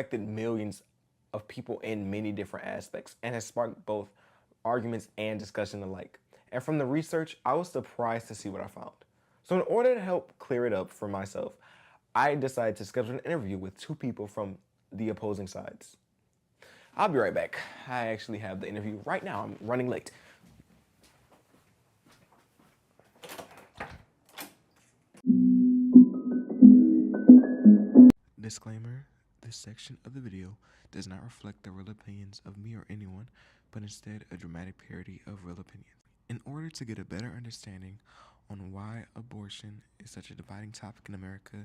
affected millions of people in many different aspects and has sparked both arguments and discussion alike. And from the research, I was surprised to see what I found. So in order to help clear it up for myself, I decided to schedule an interview with two people from the opposing sides. I'll be right back. I actually have the interview right now. I'm running late. Disclaimer, this section of the video does not reflect the real opinions of me or anyone, but instead a dramatic parody of real opinions. In order to get a better understanding on why abortion is such a dividing topic in America,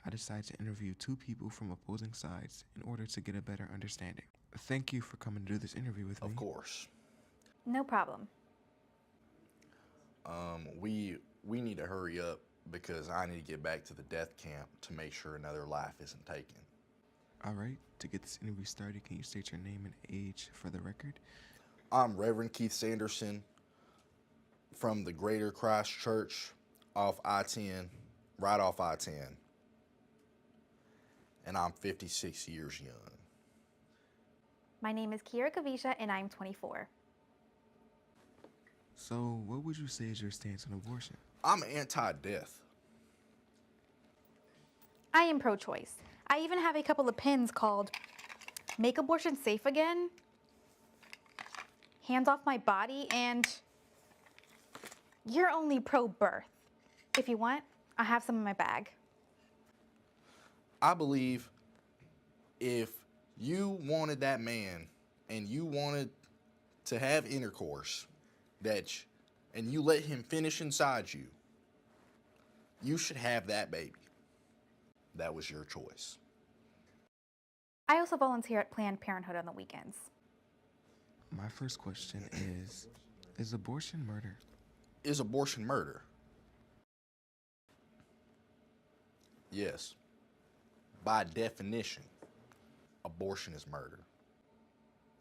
I decided to interview two people from opposing sides in order to get a better understanding. Thank you for coming to do this interview with me. Of course. No problem. We need to hurry up because I need to get back to the death camp to make sure another life isn't taken. All right, to get this interview started, can you state your name and age for the record? I'm Reverend Keith Sanderson from the Greater Christ Church off I-10, right off I-10. And I'm 56 years young. My name is Kiara and I'm 24. So, what would you say is your stance on abortion? I'm anti-death. I am pro-choice. I even have a couple of pins called Make Abortion Safe Again, Hands Off My Body, and You're Only Pro-Birth. If you want, I have some in my bag. I believe if you wanted that man and you wanted to have intercourse, and you let him finish inside you, you should have that baby. That was your choice. I also volunteer at Planned Parenthood on the weekends. My first question is abortion murder? Is abortion murder? Yes. By definition, abortion is murder.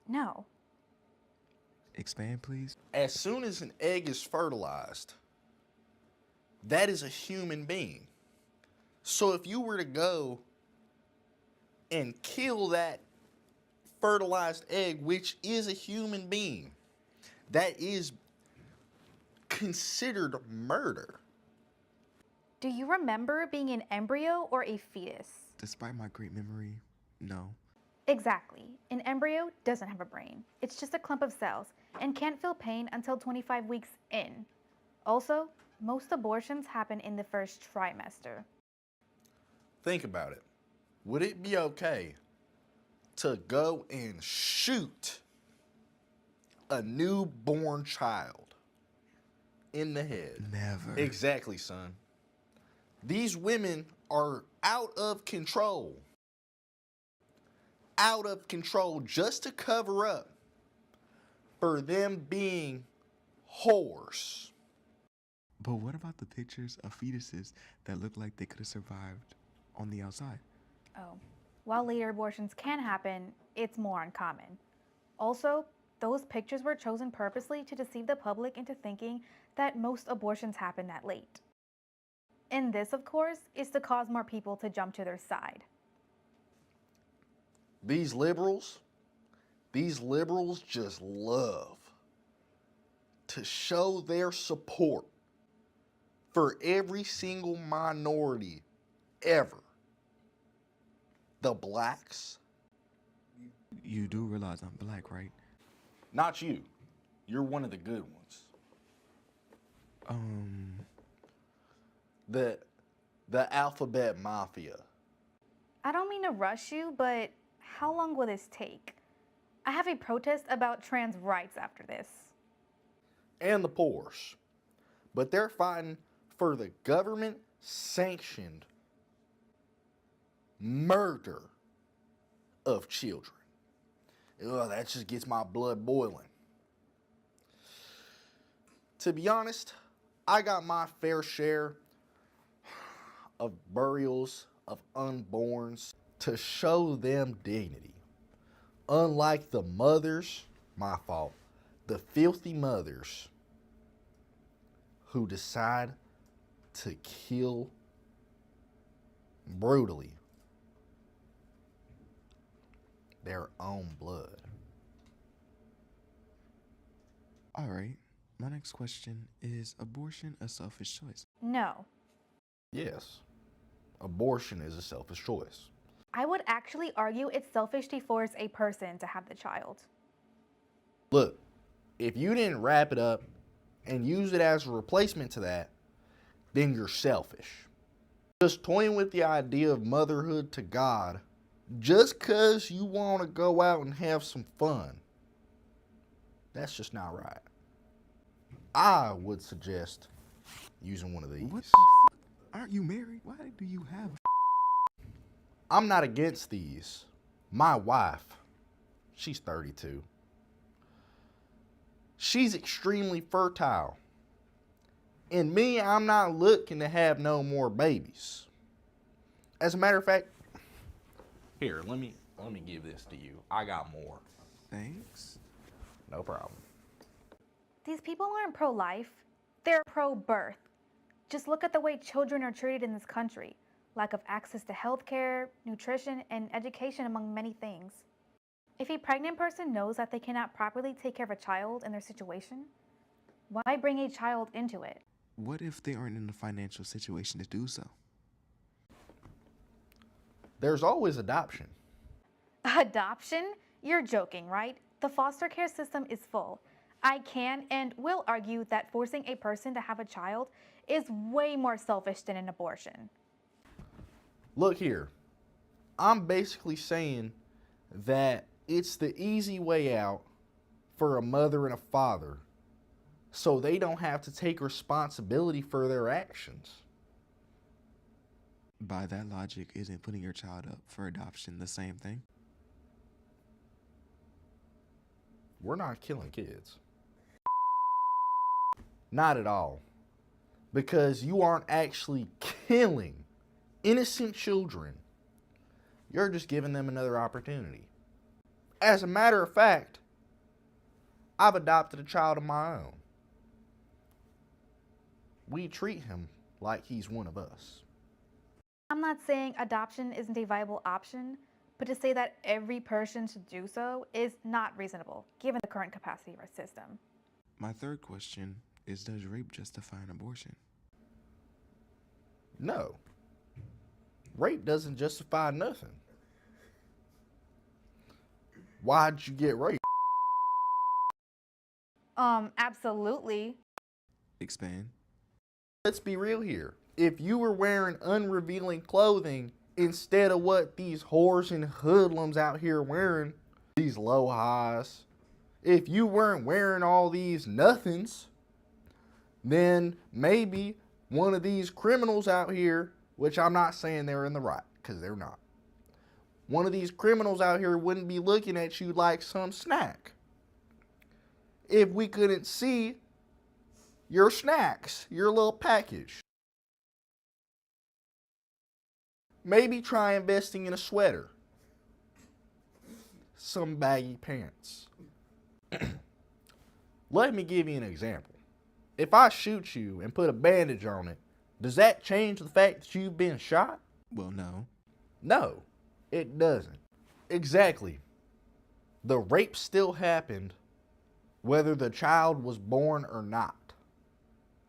No. Expand, please. As soon as an egg is fertilized, that is a human being. So if you were to go and kill that fertilized egg, which is a human being, that is considered murder. Do you remember being an embryo or a fetus? Despite my great memory, no. Exactly. An embryo doesn't have a brain. It's just a clump of cells and can't feel pain until 25 weeks in. Also, most abortions happen in the first trimester. Think about it. Would it be okay to go and shoot a newborn child in the head? Never. Exactly, son. These women are out of control. Out of control just to cover up for them being whores. But what about the pictures of fetuses that look like they could have survived on the outside? Oh, while later abortions can happen, it's more uncommon. Also, those pictures were chosen purposely to deceive the public into thinking that most abortions happen that late. And this, of course, is to cause more people to jump to their side. These liberals just love to show their support for every single minority ever. The blacks. You do realize I'm black, right? Not you. You're one of the good ones. The alphabet mafia. I don't mean to rush you, but how long will this take? I have a protest about trans rights after this. And the poors. But they're fighting for the government-sanctioned murder of children. Ugh, that just gets my blood boiling. To be honest, I got my fair share of burials of unborns to show them dignity. Unlike the mothers, my fault, the filthy mothers who decide to kill brutally their own blood. All right. My next question is abortion a selfish choice? No. Yes, abortion is a selfish choice. I would actually argue it's selfish to force a person to have the child. Look, if you didn't wrap it up and use it as a replacement to that, then you're selfish. Just toying with the idea of motherhood to God just because you want to go out and have some fun, that's just not right. I would suggest using one of these. What the fuck? Aren't you married? Why do you have? I'm not against these. My wife, she's 32. She's extremely fertile. And me, I'm not looking to have no more babies. As a matter of fact, here, let me give this to you. I got more. Thanks. No problem. These people aren't pro-life, they're pro-birth. Just look at the way children are treated in this country. Lack of access to healthcare, nutrition, and education, among many things. If a pregnant person knows that they cannot properly take care of a child in their situation, why bring a child into it? What if they aren't in a financial situation to do so? There's always adoption. Adoption? You're joking, right? The foster care system is full. I can and will argue that forcing a person to have a child is way more selfish than an abortion. Look here. I'm basically saying that it's the easy way out for a mother and a father so they don't have to take responsibility for their actions. By that logic, isn't putting your child up for adoption the same thing? We're not killing kids. Not at all. Because you aren't actually killing innocent children. You're just giving them another opportunity. As a matter of fact, I've adopted a child of my own. We treat him like he's one of us. I'm not saying adoption isn't a viable option, but to say that every person should do so is not reasonable, given the current capacity of our system. My third question is, does rape justify an abortion? No. Rape doesn't justify nothing. Why'd you get raped? Absolutely. Expand. Let's be real here. If you were wearing unrevealing clothing instead of what these whores and hoodlums out here wearing, these low highs, if you weren't wearing all these nothings, then maybe one of these criminals out here, which I'm not saying they're in the right, because they're not. One of these criminals out here wouldn't be looking at you like some snack. If we couldn't see your snacks, your little package. Maybe try investing in a sweater. Some baggy pants. Let me give you an example. If I shoot you and put a bandage on it, does that change the fact that you've been shot? Well, no. No, it doesn't. Exactly. The rape still happened, whether the child was born or not.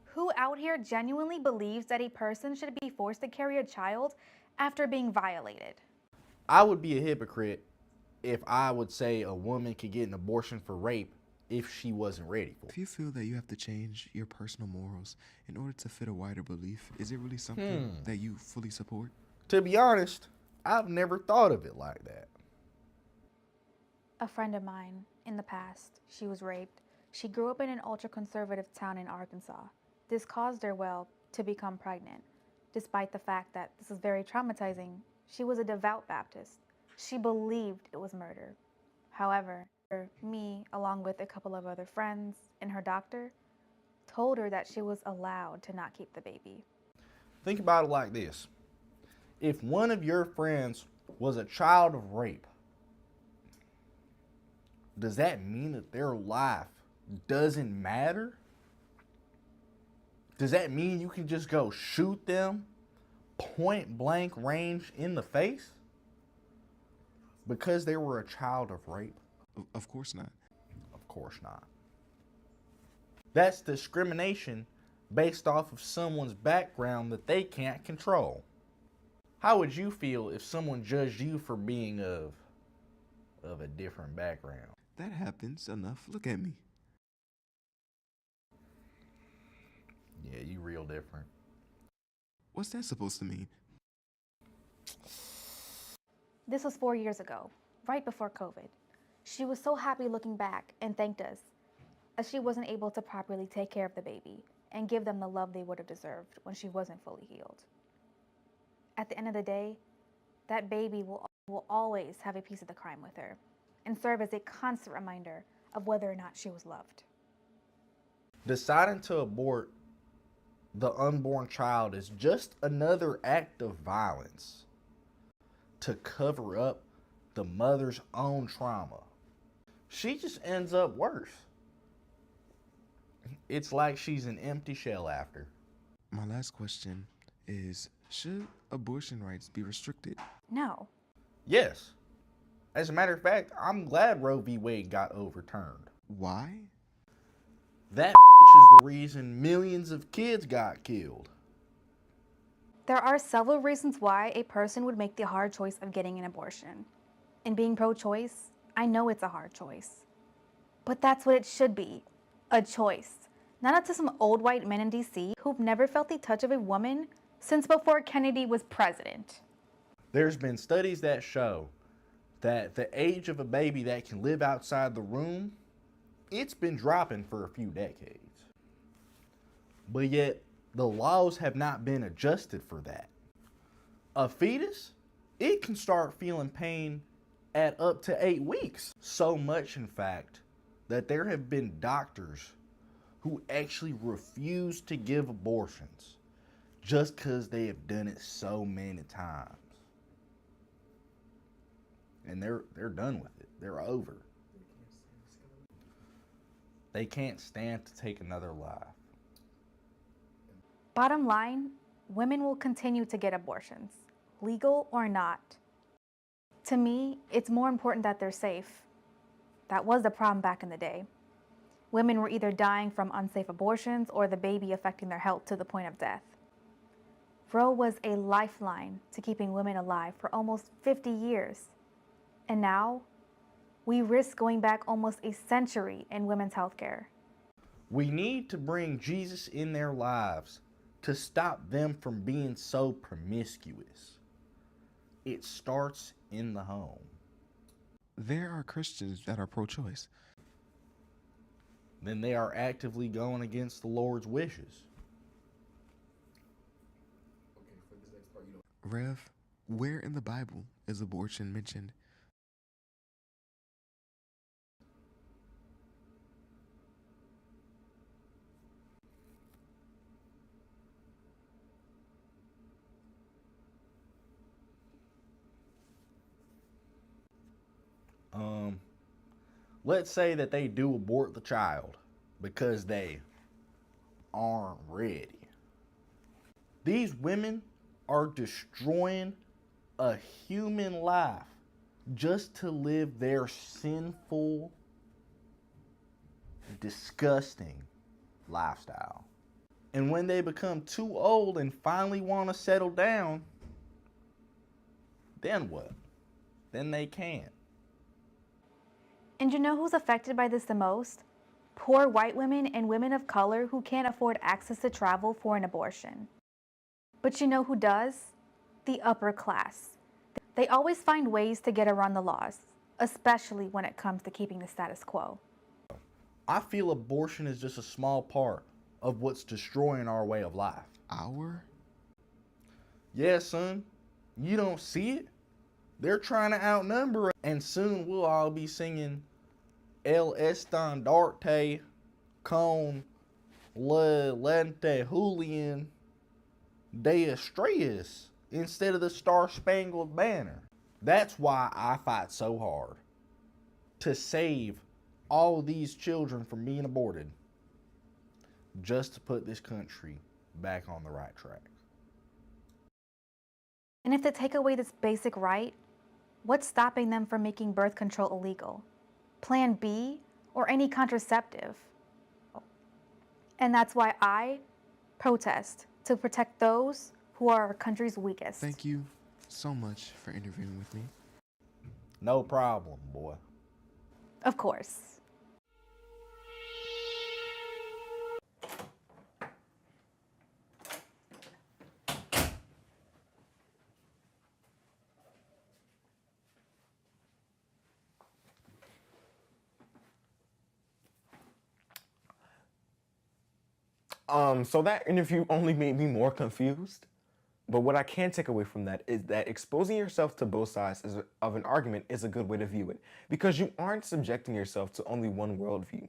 Who out here genuinely believes that a person should be forced to carry a child after being violated? I would be a hypocrite if I would say a woman could get an abortion for rape if she wasn't ready for it. If you feel that you have to change your personal morals in order to fit a wider belief, is it really something that you fully support? To be honest, I've never thought of it like that. A friend of mine, in the past, she was raped. She grew up in an ultra-conservative town in Arkansas. This caused her, to become pregnant. Despite the fact that this was very traumatizing, she was a devout Baptist. She believed it was murder. However, me, along with a couple of other friends and her doctor, told her that she was allowed to not keep the baby. Think about it like this. If one of your friends was a child of rape, does that mean that their life doesn't matter? Does that mean you can just go shoot them point blank range in the face? because they were a child of rape? Of course not. Of course not. That's discrimination based off of someone's background that they can't control. How would you feel if someone judged you for being of a different background? That happens enough. Look at me. Yeah, you real different. What's that supposed to mean? This was 4 years ago, right before COVID. She was so happy looking back and thanked us, as she wasn't able to properly take care of the baby and give them the love they would have deserved when she wasn't fully healed. At the end of the day, that baby will always have a piece of the crime with her and serve as a constant reminder of whether or not she was loved. Deciding to abort the unborn child is just another act of violence to cover up the mother's own trauma. She just ends up worse. It's like she's an empty shell after. My last question is, should abortion rights be restricted? No. Yes. As a matter of fact, I'm glad Roe v. Wade got overturned. Why? That bitch is the reason millions of kids got killed. There are several reasons why a person would make the hard choice of getting an abortion. In being pro-choice, I know it's a hard choice. But that's what it should be, a choice. Not up to some old white men in DC who've never felt the touch of a woman since before Kennedy was president. There's been studies that show that the age of a baby that can live outside the room, it's been dropping for a few decades. But yet, the laws have not been adjusted for that. A fetus, it can start feeling pain at up to 8 weeks. So much, in fact, that there have been doctors who actually refuse to give abortions just because they have done it so many times. And they're done with it. They're over. They can't stand to take another life. Bottom line, women will continue to get abortions, legal or not. To me, it's more important that they're safe. That was the problem back in the day. Women were either dying from unsafe abortions or the baby affecting their health to the point of death. Roe was a lifeline to keeping women alive for almost 50 years. And now, we risk going back almost a century in women's healthcare. We need to bring Jesus in their lives to stop them from being so promiscuous. It starts in the home. There are Christians that are pro-choice. Then they are actively going against the Lord's wishes. Rev, where in the Bible is abortion mentioned? Let's say that they do abort the child because they aren't ready. These women are destroying a human life just to live their sinful, disgusting lifestyle. And when they become too old and finally want to settle down, then what? Then they can't. And you know who's affected by this the most? Poor white women and women of color who can't afford access to travel for an abortion. But you know who does? The upper class. They always find ways to get around the laws, especially when it comes to keeping the status quo. I feel abortion is just a small part of what's destroying our way of life. Our? Yeah, son. You don't see it? They're trying to outnumber us. And soon we'll all be singing El Estandarte con la Lente Julian de Estrellas instead of the Star-Spangled Banner. That's why I fight so hard to save all these children from being aborted, just to put this country back on the right track. And if they take away this basic right, What's stopping them from making birth control illegal? Plan B or any contraceptive? And that's why I protest to protect those who are our country's weakest. Thank you so much for interviewing with me. No problem, boy. Of course. So that interview only made me more confused. But what I can take away from that is that exposing yourself to both sides of an argument is a good way to view it, because you aren't subjecting yourself to only one worldview.